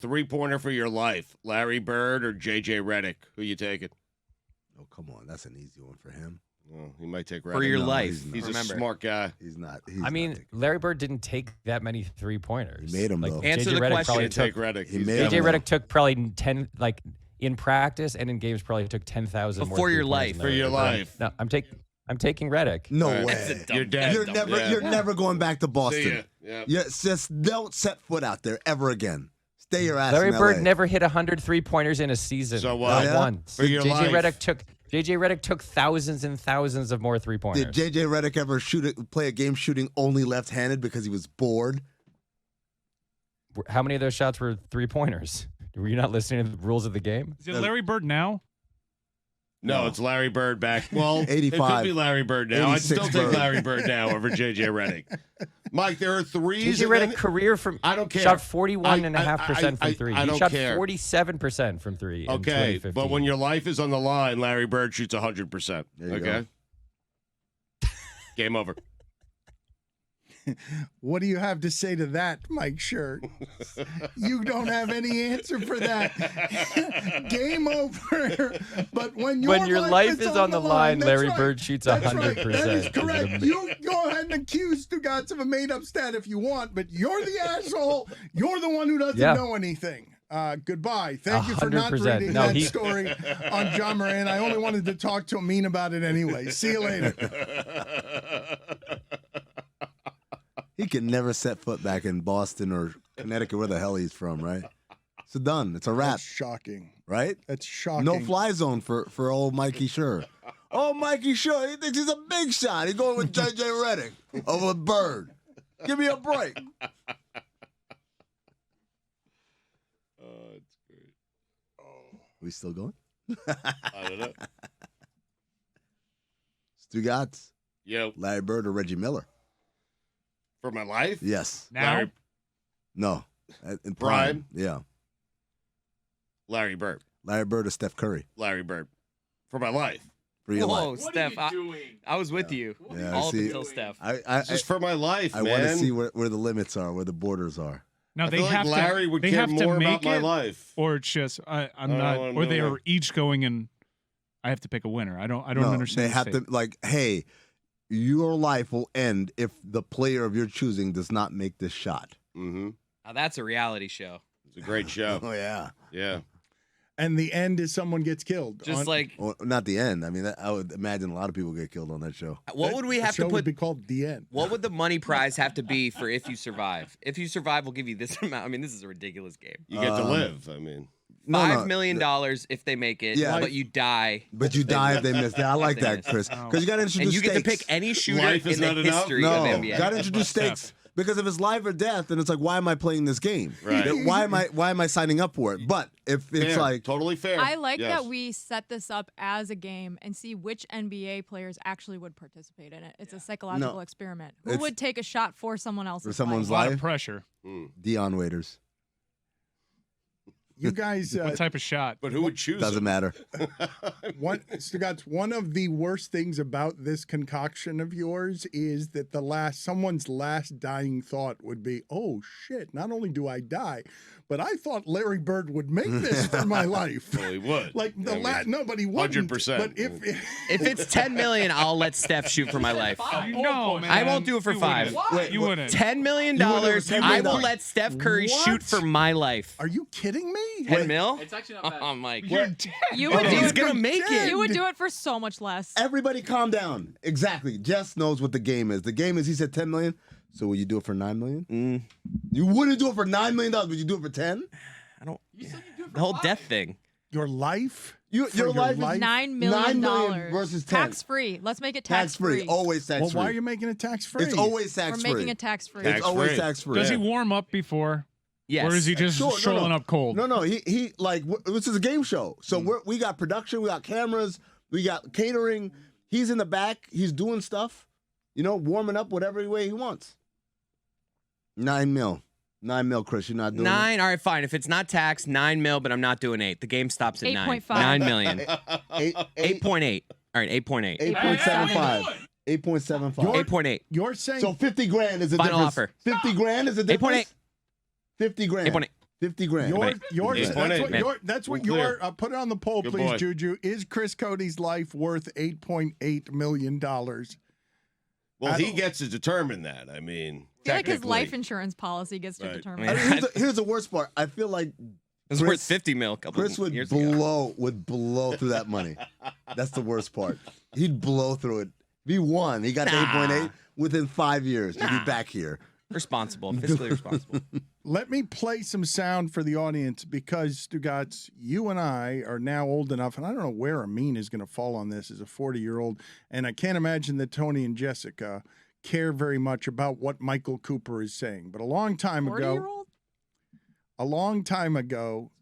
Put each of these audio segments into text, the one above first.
Three-pointer for your life. Larry Bird or J.J. Redick? Who you taking? Oh, come on. That's an easy one for him. Well, he might take Redick. For your life. He's Remember. a smart guy. He's not. I mean, Larry Bird didn't take that many three-pointers. He made them, though. Answer J.J. the Redick question. probably Take took, Redick. J.J. Redick took probably 10, like, in practice and in games probably took 10,000 more. Before your life. For your life. No, I'm taking Redick. No Right. way. You're dead. You're never going back to Boston. Yeah. Just don't set foot out there ever again. Stay your ass Larry in Bird LA. never hit 100 three-pointers in a season. So what? Not Yeah? once. For your J.J. life. Redick took thousands and thousands of more three-pointers. Did J.J. Redick ever play a game shooting only left-handed because he was bored? How many of those shots were three-pointers? Were you not listening to the rules of the game? Is it Larry Bird now? No, it's Larry Bird back. Well, 85. It could be Larry Bird now. I'd still 86 take Bird. Larry Bird now over J.J. Redick. Mike, there are threes. J.J. Redick career from I don't care. shot 41.5% from three. I He don't shot care. 47% from three. in Okay, 2015. but when your life is on the line, Larry Bird shoots 100%. There you Okay? Game over. What do you have to say to that, Mike Shirt? You don't have any answer for that. Game over. But when your life is on the line, that's Larry right. Bird shoots That's 100%. right. That is Is correct. the- You go ahead and accuse Stugatz of a made-up stat if you want, but you're the asshole. You're the one who doesn't know anything. Goodbye. Thank you for not 100%. reading that story on John Moran. I only wanted to talk to Amin about it anyway. See you later. He can never set foot back in Boston or Connecticut, where the hell he's from, right? It's done. It's a wrap. That's shocking. Right? That's shocking. No fly zone for old Mikey Schur. Oh, Mikey Schur, he thinks he's a big shot. He's going with J.J. Redick over Bird. Give me a break. Oh, it's great. We still going? I don't know. Stugatz, Yo, Larry Bird, or Reggie Miller? for my life? Yes. Now? Larry, No. In Prime? Yeah. Larry Bird. Larry Bird or Steph Curry? Larry Bird. For my life. For your Whoa, life. Steph. I was with you. Yeah, all up see, until Steph. I Just for my life, I man. want to see where the limits are, where the borders are. Now I they feel like have Larry to, would they care have to more make about my it, life. or it's just I'm don't not, wanna or know they that. are each going and I have to pick a winner. I don't No, understand. They the have state. to, like, hey, your life will end if the player of your choosing does not make this shot. Mm-hmm. Now, that's a reality show. It's a great show. Oh, yeah. Yeah. And the end is someone gets killed. Just like, Well, not the end. I mean, I would imagine a lot of people get killed on that show. what would we the have show to would put? be called The End. What would the money prize have to be for if you survive? If you survive, we'll give you this amount. I mean, this is a ridiculous game. You get to live. I mean, $5 million if they make it, Yeah. but you die. But you die if they miss that. I like They that, miss. Chris. Because you got to introduce And you get to stakes. pick any shooter Life is in the not enough? history No, of NBA. got to introduce stakes. Because if it's life or death, then it's like, why am I playing this game? Right. Then why am I signing up for it? But if it's fair. like, Totally fair. I like Yes. that we set this up as a game and see which NBA players actually would participate in it. It's a psychological No. experiment. Who It's- would take a shot for someone else's for someone's a lot life, of pressure. Dion Waiters. You guys, What type of shot? But who would choose Doesn't him? matter. one of the worst things about this concoction of yours is that someone's last dying thought would be, "Oh shit! Not only do I die, but I thought Larry Bird would make this for my life." Well, he would. Like the I mean, last, nobody wouldn't. 100%. But if If it's $10 million, I'll let Steph shoot for my life. No, man. I won't do it for You $5. wouldn't. You wouldn't. $10 million, You wouldn't do $10 I million. will let Steph Curry What? shoot for my life. are you kidding me? 10 mil? It's actually not bad. Oh, Mike. You're dead. You would do He's it gonna for, make it. You would do it for so much less. Everybody calm down. Exactly. Jess knows what the game is. The game is, he said 10 million. So will you do it for 9 million? You wouldn't do it for $9 million. Would you do it for 10? I don't. You said you do it for The whole five. death thing. Your life? Your For life is $9 million. $9 million versus 10. Tax free. Let's make it Tax free. Always tax Well, free. why are you making it tax free? It's always We're tax free. making it tax free. It's always Tax-free. tax free. Does he warm up before? Yes. Or is he just Sure, no, strolling no. up cold? No, he like this is a game show. So we got production, we got cameras, we got catering. He's in the back, he's doing stuff, warming up whatever way he wants. 9 mil. 9 mil, Chris. You're not doing 9. All right, fine. If it's not taxed, 9 mil, but I'm not doing 8. The game stops at 9. 8.5. 9 million. it. 8.8. All right, 8.8. 8.75. 8.75. 8.8. You're saying So 50 grand is the Final difference. offer. 50 grand is the difference. 8.8. 50 grand. 8.8. 50 grand. Yours. Right. That's what We're your. clear. Put it on the poll, Good please, boy. Juju. Is Chris Cody's life worth $8.8 million? Well, he gets to determine that. I mean, I feel like his life technically. insurance policy gets to Right. determine. Yeah. that. Here's the worst part. I feel like It's Chris- worth 50 mil a couple Chris would years ago. blow through that money. That's the worst part. He'd blow through it. If he won, he got the 8.8 within 5 years. He'd be back here. Responsible, fiscally responsible. Let me play some sound for the audience because, Stugotz, you and I are now old enough, and I don't know where Amin is going to fall on this as a 40-year-old, and I can't imagine that Tony and Jessica care very much about what Michael Cooper is saying. But a long time ago, 40-year-old?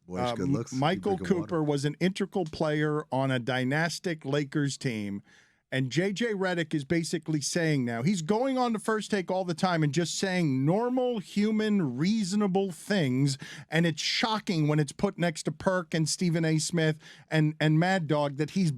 Boyish good looks. Michael You drinking Cooper was an integral player on a dynastic Lakers team. And J.J. Redick is basically saying now, he's going on to First Take all the time and just saying normal, human, reasonable things. And it's shocking when it's put next to Perk and Stephen A. Smith and Mad Dog that he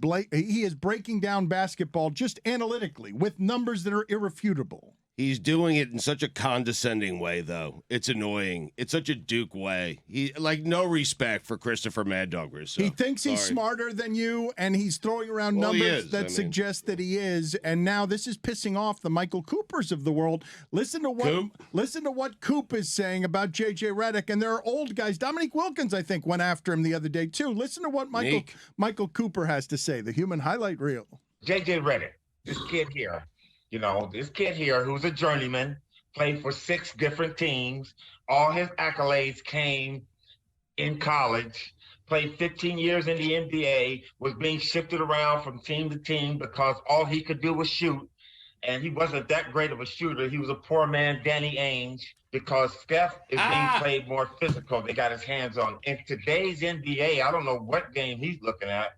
is breaking down basketball just analytically with numbers that are irrefutable. He's doing it in such a condescending way, though. It's annoying. It's such a Duke way. He no respect for Christopher Mad Dog Russo. He thinks he's Sorry. smarter than you, and he's throwing around Well, he numbers is. that suggest that he is. And now this is pissing off the Michael Coopers of the world. Listen to what Coop is saying about J.J. Redick, and there are old guys. Dominique Wilkins, I think, went after him the other day too. Listen to what Michael Cooper has to say. The human highlight reel. J.J. Redick, this kid here. This kid here who's a journeyman, played for 6 different teams. All his accolades came in college, played 15 years in the NBA, was being shifted around from team to team because all he could do was shoot. And he wasn't that great of a shooter. He was a poor man, Danny Ainge, because Steph is being played more physical. They got his hands on. In today's NBA, I don't know what game he's looking at.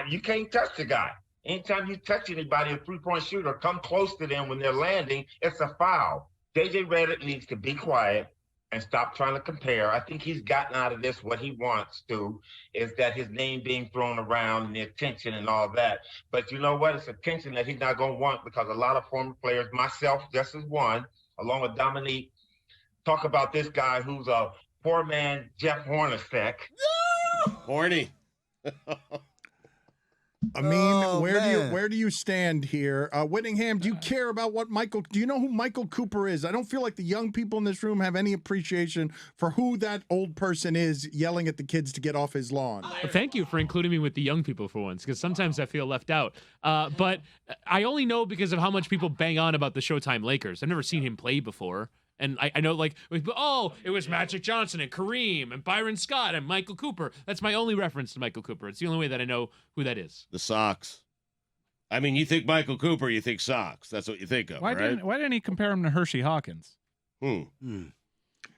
You can't touch the guy. Anytime you touch anybody, a three-point shooter, come close to them when they're landing, it's a foul. J.J. Redick needs to be quiet and stop trying to compare. I think he's gotten out of this what he wants to, is that his name being thrown around and the attention and all that. But you know what? It's attention that he's not going to want because a lot of former players, myself just as one, along with Dominique, talk about this guy who's a poor man, Jeff Hornacek. Horny. I mean, man. where do you stand here? Whittingham, do you care about do you know who Michael Cooper is? I don't feel like the young people in this room have any appreciation for who that old person is yelling at the kids to get off his lawn. Well, thank you for including me with the young people for once, because sometimes I feel left out. But I only know because of how much people bang on about the Showtime Lakers. I've never seen him play before. And I know, like, it was Magic Johnson and Kareem and Byron Scott and Michael Cooper. That's my only reference to Michael Cooper. It's the only way that I know who that is. The socks. I mean, you think Michael Cooper, you think socks. That's what you think of, Why right? didn't he compare him to Hershey Hawkins? Ainge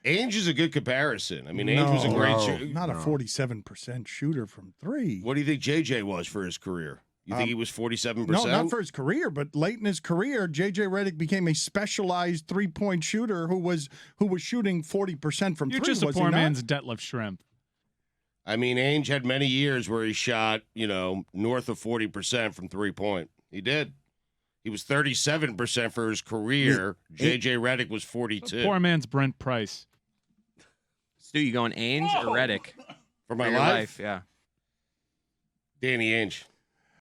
is a good comparison. I mean, Ainge was a great shooter. Not a 47% shooter from 3. What do you think JJ was for his career? You think he was 47%? No, not for his career, but late in his career, J.J. Redick became a specialized three-point shooter who was shooting 40% from 3. You're just a poor man's Detlef Schrempf. I mean, Ainge had many years where he shot, north of 40% from 3-point. He did. He was 37% for his career. J.J. Redick was 42. Poor man's Brent Price. Stu, you going Ainge or Redick? For my your life? Yeah. Danny Ainge.